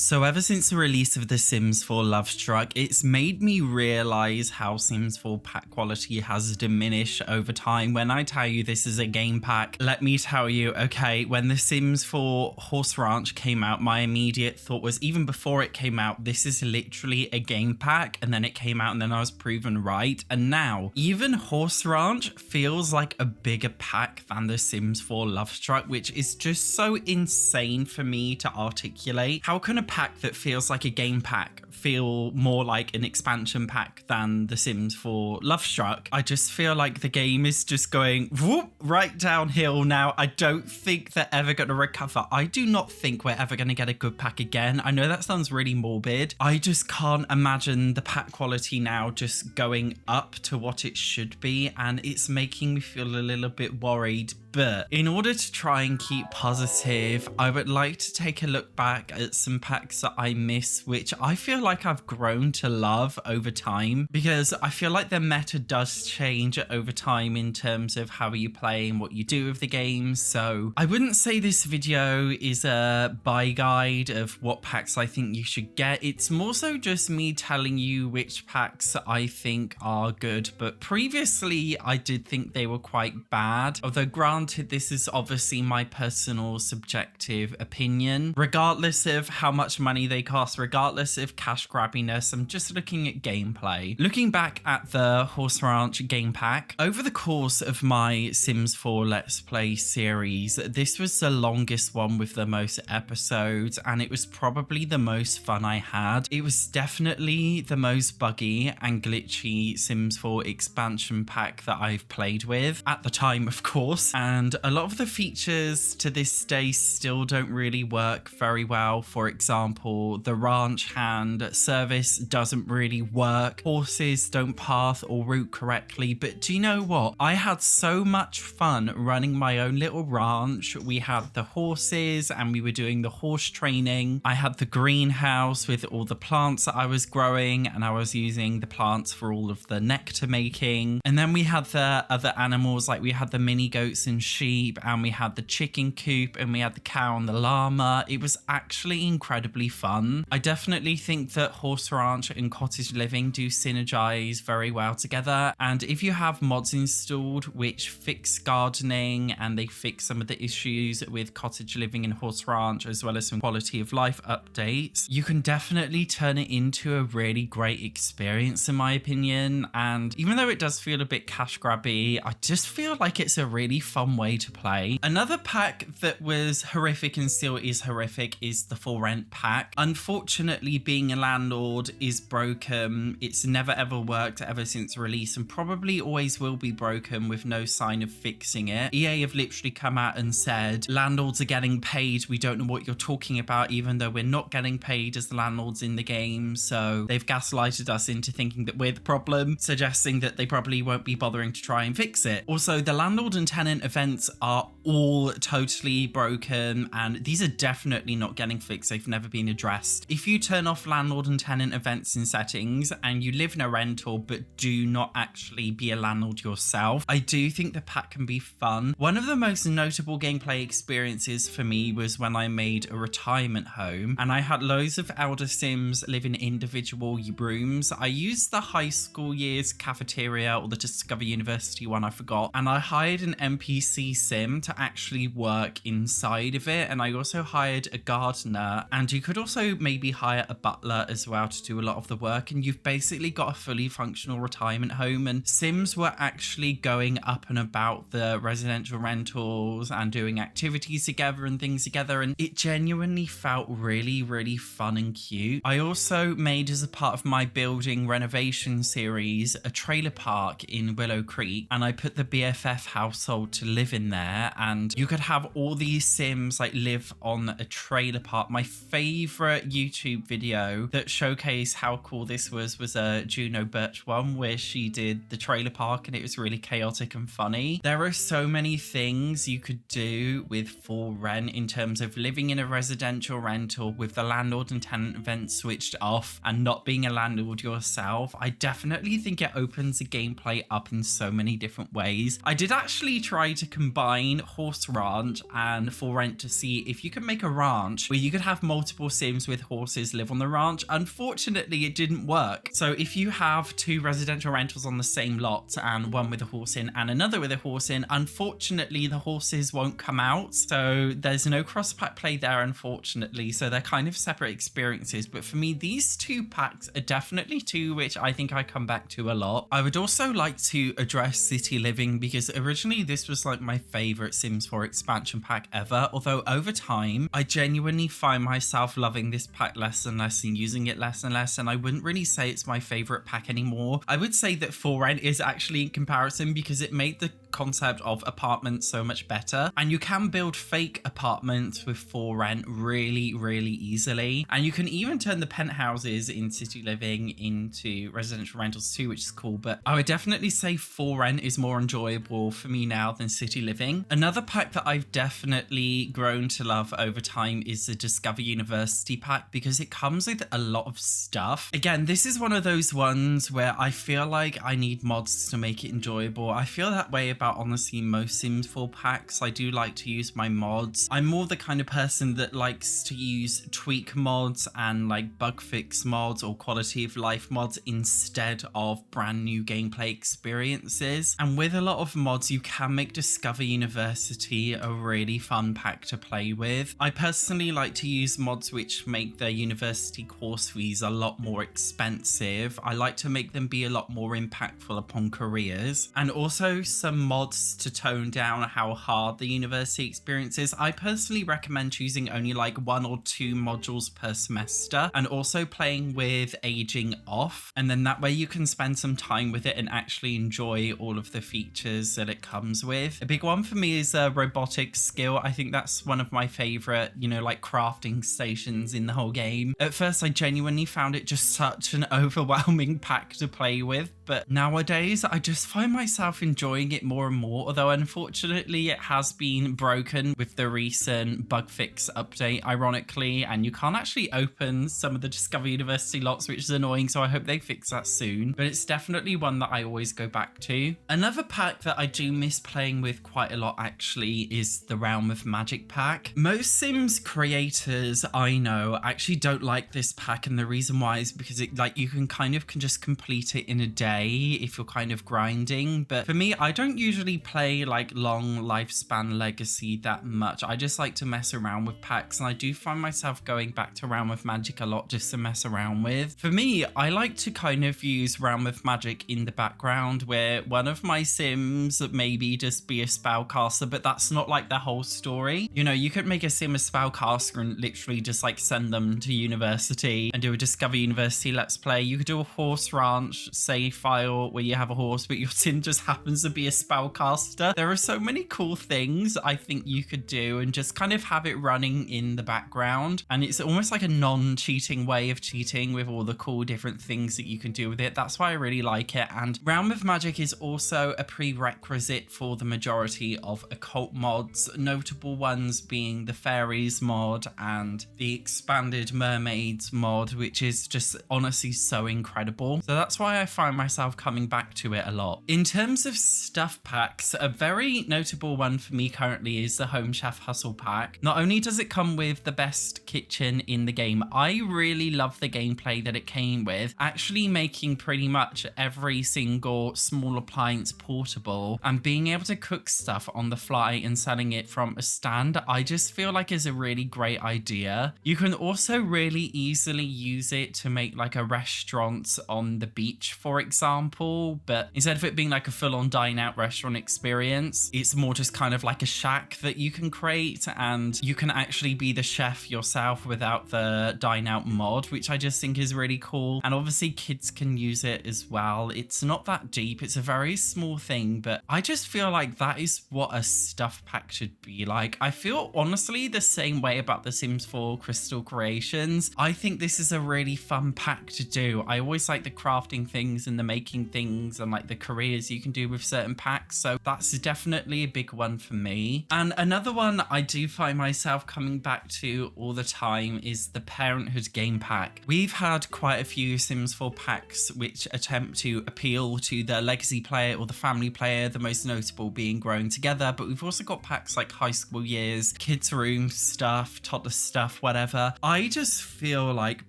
So ever since the release of The Sims 4 Love Struck, it's made me realize how Sims 4 pack quality has diminished over time. When I tell you this is a game pack, let me tell you, okay, when The Sims 4 Horse Ranch came out, my immediate thought was, even before it came out, this is literally a game pack. And then it came out and then I was proven right. And now even Horse Ranch feels like a bigger pack than The Sims 4 Love Struck, which is just so insane for me to articulate. How can a pack that feels like a game pack feel more like an expansion pack than The Sims 4 Love Struck? I just feel like the game is just going whoop, right downhill now. I don't think they're ever going to recover. I do not think we're ever going to get a good pack again. I know that sounds really morbid. I just can't imagine the pack quality now just going up to what it should be, and it's making me feel a little bit worried. But in order to try and keep positive, I would like to take a look back at some packs that I miss, which I feel like I've grown to love over time, because I feel like the meta does change over time in terms of how you play and what you do with the game. So I wouldn't say this video is a buy guide of what packs I think you should get. It's more so just me telling you which packs I think are good, but previously I did think they were quite bad. Although granted, this is obviously my personal subjective opinion. Regardless of how much money they cost, regardless of cash grabbiness, I'm just looking at gameplay. Looking back at the Horse Ranch game pack, over the course of my Sims 4 Let's Play series, this was the longest one with the most episodes, and it was probably the most fun I had. It was definitely the most buggy and glitchy Sims 4 expansion pack that I've played with at the time, of course. And a lot of the features to this day still don't really work very well. For example, the ranch hand service doesn't really work. Horses don't path or route correctly. But do you know what? I had so much fun running my own little ranch. We had the horses and we were doing the horse training. I had the greenhouse with all the plants that I was growing, and I was using the plants for all of the nectar making. And then we had the other animals, like we had the mini goats and sheep, and we had the chicken coop, and we had the cow and the llama. It was actually incredibly fun. I definitely think that Horse Ranch and Cottage Living do synergize very well together, and if you have mods installed which fix gardening and they fix some of the issues with Cottage Living and Horse Ranch, as well as some quality of life updates, you can definitely turn it into a really great experience in my opinion. And even though it does feel a bit cash grabby, I just feel like it's a really fun way to play. Another pack that was horrific and still is horrific is the For Rent pack. Unfortunately, being a landlord is broken. It's never ever worked ever since release, and probably always will be broken with no sign of fixing it. EA have literally come out and said landlords are getting paid, we don't know what you're talking about, even though we're not getting paid as the landlords in the game. So they've gaslighted us into thinking that we're the problem, suggesting that they probably won't be bothering to try and fix it. Also, the landlord and tenant events are all totally broken, and these are definitely not getting fixed. They've never been addressed. If you turn off landlord and tenant events in settings and you live in a rental but do not actually be a landlord yourself, I do think the pack can be fun. One of the most notable gameplay experiences for me was when I made a retirement home and I had loads of elder Sims live in individual rooms. I used the high school years cafeteria or the Discover University one, I forgot, and I hired an NPC sim to actually work inside of it, and I also hired a gardener, and you could also maybe hire a butler as well to do a lot of the work, and you've basically got a fully functional retirement home. And Sims were actually going up and about the residential rentals and doing activities together and things together, and it genuinely felt really, really fun and cute. I also made, as a part of my building renovation series, a trailer park in Willow Creek, and I put the BFF household to live in there, and you could have all these Sims like live on a trailer park. My favorite YouTube video that showcased how cool this was a Juno Birch one where she did the trailer park, and it was really chaotic and funny. There are so many things you could do with For Rent in terms of living in a residential rental with the landlord and tenant event switched off and not being a landlord yourself. I definitely think it opens the gameplay up in so many different ways. I did actually try to to combine Horse Ranch and For Rent to see if you could make a ranch where you could have multiple Sims with horses live on the ranch. Unfortunately, it didn't work. So if you have 2 residential rentals on the same lot and one with a horse in and another with a horse in, unfortunately, the horses won't come out. So there's no cross-pack play there, unfortunately. So they're kind of separate experiences. But for me, these 2 packs are definitely 2 which I think I come back to a lot. I would also like to address City Living because originally this was like my favorite Sims 4 expansion pack ever. Although over time, I genuinely find myself loving this pack less and less and using it less and less. And I wouldn't really say it's my favorite pack anymore. I would say that For Rent is actually in comparison because it made the concept of apartments so much better, and you can build fake apartments with For Rent really easily, and you can even turn the penthouses in City Living into residential rentals too, which is cool. But I would definitely say For Rent is more enjoyable for me now than City Living. Another pack that I've definitely grown to love over time is the Discover University pack because it comes with a lot of stuff. Again, this is one of those ones where I feel like I need mods to make it enjoyable. I feel that way about honestly most Sims 4 packs. I do like to use my mods. I'm more the kind of person that likes to use tweak mods and like bug fix mods or quality of life mods instead of brand new gameplay experiences. And with a lot of mods, you can make Discover University a really fun pack to play with. I personally like to use mods which make their university course fees a lot more expensive. I like to make them be a lot more impactful upon careers, and also some mods to tone down how hard the university experience is. I personally recommend choosing only like 1 or 2 modules per semester and also playing with aging off, and then that way you can spend some time with it and actually enjoy all of the features that it comes with. A big one for me is robotics skill. I think that's one of my favorite, like crafting stations in the whole game. At first I genuinely found it just such an overwhelming pack to play with, but nowadays I just find myself enjoying it more and more, although unfortunately it has been broken with the recent bug fix update, ironically, and you can't actually open some of the Discover University lots, which is annoying, so I hope they fix that soon. But it's definitely one that I always go back to. Another pack that I do miss playing with quite a lot actually is the Realm of Magic pack. Most Sims creators I know actually don't like this pack, and the reason why is because you can just complete it in a day if you're kind of grinding. But for me, I don't usually play like long lifespan legacy that much. I just like to mess around with packs, and I do find myself going back to Realm of Magic a lot just to mess around with. For me, I like to kind of use Realm of Magic in the background where one of my Sims maybe just be a spellcaster, but that's not like the whole story. You could make a Sim a spellcaster and literally just like send them to university and do a Discover University let's play. You could do a Horse Ranch save file where you have a horse, but your Sim just happens to be a spellcaster. There are so many cool things I think you could do and just kind of have it running in the background. And it's almost like a non-cheating way of cheating with all the cool different things that you can do with it. That's why I really like it. And Realm of Magic is also a prerequisite for the majority of occult mods, notable ones being the Fairies mod and the Expanded Mermaids mod, which is just honestly so incredible. So that's why I find myself coming back to it a lot. In terms of stuff packs, a very notable one for me currently is the Home Chef Hustle pack. Not only does it come with the best kitchen in the game, I really love the gameplay that it came with, actually making pretty much every single small appliance portable and being able to cook stuff on the fly and selling it from a stand. I just feel like is a really great idea. You can also really easily use it to make like a restaurant on the beach, for example, but instead of it being like a full-on dine-out restaurant experience, it's more just kind of like a shack that you can create, and you can actually be the chef yourself without the dine-out mod, which I just think is really cool. And obviously kids can use it as well. It's not that deep, it's a very small thing, but I just feel like that is what a stuff pack should be like. I feel honestly the same way about the Sims 4 Crystal Creations. I think this is a really fun pack to do. I always like the crafting things and the making things and like the careers you can do with certain packs. packs. So that's definitely a big one for me. And another one I do find myself coming back to all the time is the Parenthood game pack. We've had quite a few Sims 4 packs which attempt to appeal to the legacy player or the family player, the most notable being Growing Together, but we've also got packs like High School Years, Kids Room stuff, toddler stuff, whatever. I just feel like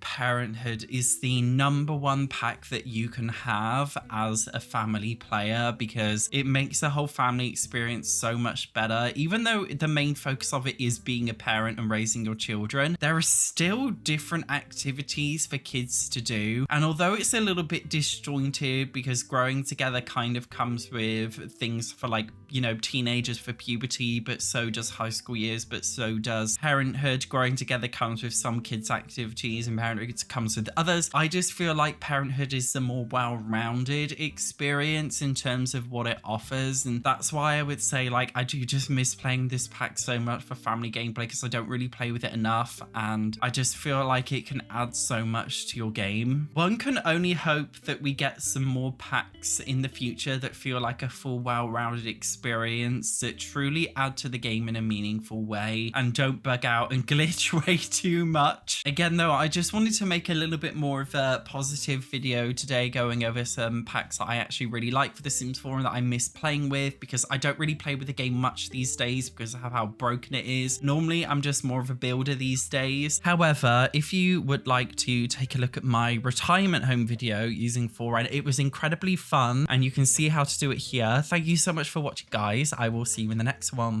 Parenthood is the #1 pack that you can have as a family player because it makes the whole family experience so much better. Even though the main focus of it is being a parent and raising your children, there are still different activities for kids to do. And although it's a little bit disjointed because Growing Together kind of comes with things for like, you know, teenagers for puberty, but so does High School Years, but so does Parenthood. Growing Together comes with some kids activities and Parenthood comes with others. I just feel like Parenthood is the more well-rounded experience in terms of what it offers, and that's why I would say like I do just miss playing this pack so much for family gameplay because I don't really play with it enough, and I just feel like it can add so much to your game. One can only hope that we get some more packs in the future that feel like a full well-rounded experience that truly add to the game in a meaningful way and don't bug out and glitch way too much. Again though, I just wanted to make a little bit more of a positive video today going over some packs that I actually really like for The Sims 4 and that I miss playing with because I don't really play with the game much these days because of how broken it is. Normally I'm just more of a builder these days. However, if you would like to take a look at my retirement home video using 4Rent, it was incredibly fun and you can see how to do it here. Thank you so much for watching guys. I will see you in the next one.